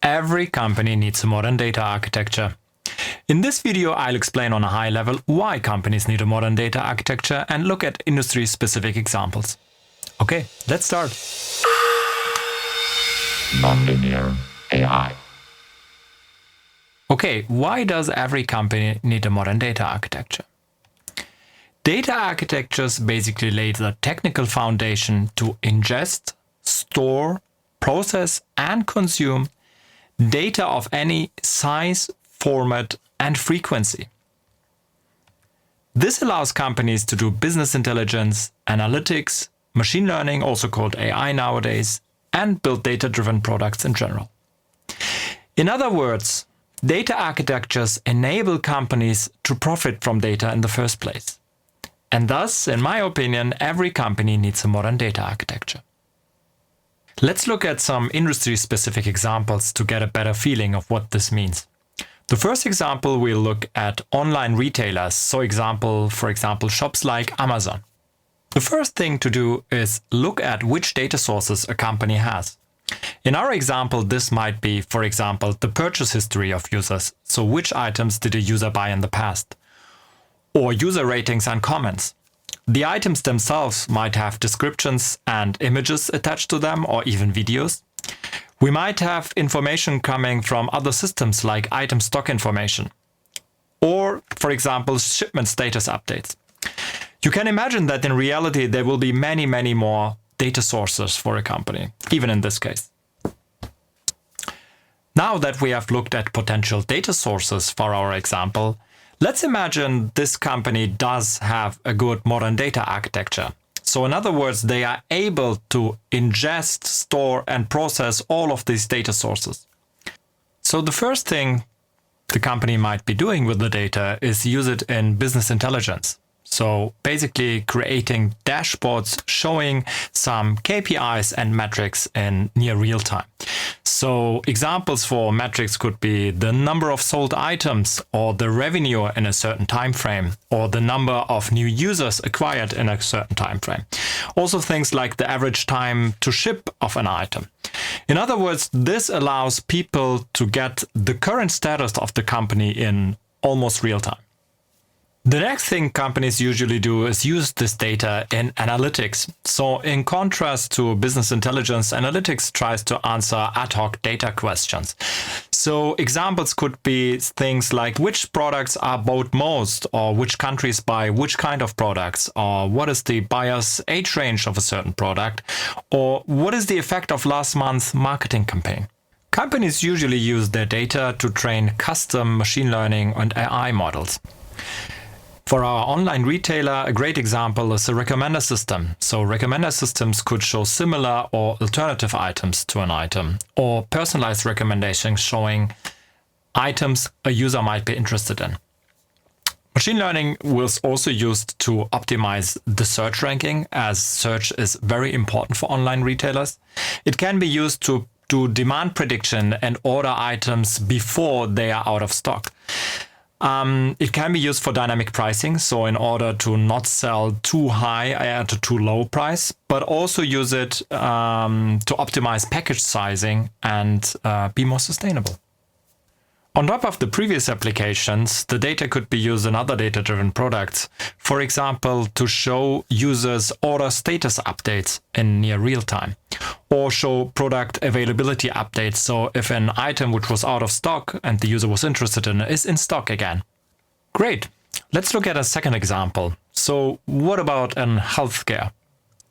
Every company needs a modern data architecture. In this video, I'll explain on a high level why companies need a modern data architecture and look at industry-specific examples. Okay, let's start. Nonlinear AI. Okay, why does every company need a modern data architecture? Data architectures basically lay the technical foundation to ingest, store, process, and consume data of any size, format, and frequency. This allows companies to do business intelligence, analytics, machine learning, also called AI nowadays, and build data-driven products in general. In other words, data architectures enable companies to profit from data in the first place. And thus, in my opinion, every company needs a modern data architecture. Let's look at some industry-specific examples to get a better feeling of what this means. The first example, we'll look at online retailers, for example, shops like Amazon. The first thing to do is look at which data sources a company has. In our example, this might be, for example, the purchase history of users, so which items did a user buy in the past, or user ratings and comments. The items themselves might have descriptions and images attached to them, or even videos. We might have information coming from other systems like item stock information, or, for example, shipment status updates. You can imagine that in reality there will be many more data sources for a company, even in this case. Now that we have looked at potential data sources for our example, let's imagine this company does have a good modern data architecture. So in other words, they are able to ingest, store, and process all of these data sources. So the first thing the company might be doing with the data is use it in business intelligence. So basically creating dashboards showing some KPIs and metrics in near real time. So examples for metrics could be the number of sold items, or the revenue in a certain time frame, or the number of new users acquired in a certain time frame. Also things like the average time to ship of an item. In other words, this allows people to get the current status of the company in almost real time. The next thing companies usually do is use this data in analytics. So in contrast to business intelligence, analytics tries to answer ad hoc data questions. So examples could be things like which products are bought most, or which countries buy which kind of products, or what is the buyer's age range of a certain product, or what is the effect of last month's marketing campaign. Companies usually use their data to train custom machine learning and AI models. For our online retailer, a great example is a recommender system. So recommender systems could show similar or alternative items to an item, or personalized recommendations showing items a user might be interested in. Machine learning was also used to optimize the search ranking, as search is very important for online retailers. It can be used to do demand prediction and order items before they are out of stock. It can be used for dynamic pricing, so in order to not sell too high at a too low price, but also use it to optimize package sizing and be more sustainable. On top of the previous applications, the data could be used in other data-driven products. For example, to show users order status updates in near real time, or show product availability updates. So if an item which was out of stock and the user was interested in is in stock again. Great. Let's look at a second example. So what about in healthcare?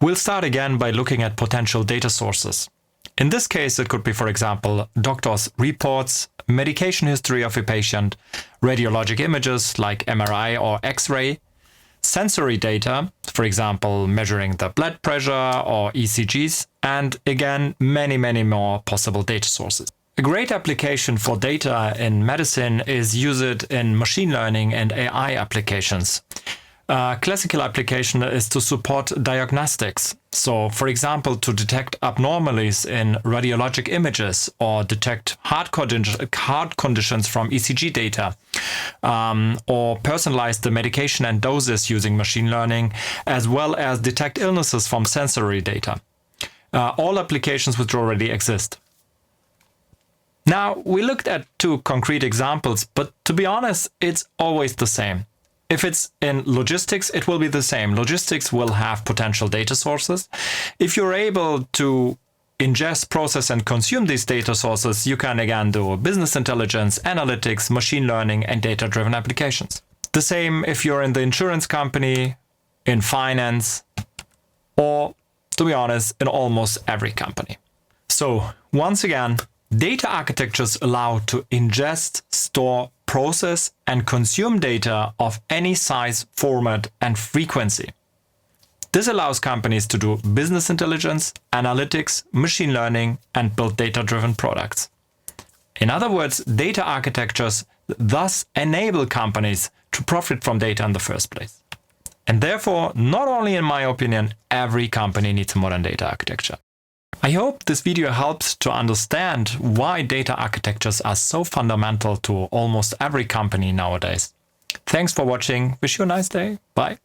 We'll start again by looking at potential data sources. In this case, it could be, for example, doctor's reports, medication history of a patient, radiologic images like MRI or X-ray, sensory data, for example, measuring the blood pressure or ECGs, and again, many more possible data sources. A great application for data in medicine is use it in machine learning and AI applications. A classical application is to support diagnostics. So, for example, to detect abnormalities in radiologic images, or detect heart conditions from ECG data, or personalize the medication and doses using machine learning, as well as detect illnesses from sensory data. All applications which already exist. Now, we looked at two concrete examples, but to be honest, it's always the same. If it's in logistics, it will be the same. Logistics will have potential data sources. If you're able to ingest, process, and consume these data sources, you can again do business intelligence, analytics, machine learning, and data-driven applications. The same if you're in the insurance company, in finance, or, to be honest, in almost every company. So, once again, data architectures allow to ingest, store, process, and consume data of any size, format, and frequency. This allows companies to do business intelligence, analytics, machine learning, and build data-driven products. In other words, data architectures thus enable companies to profit from data in the first place. And therefore, not only in my opinion, every company needs a modern data architecture. I hope this video helps to understand why data architectures are so fundamental to almost every company nowadays. Thanks for watching. Wish you a nice day. Bye.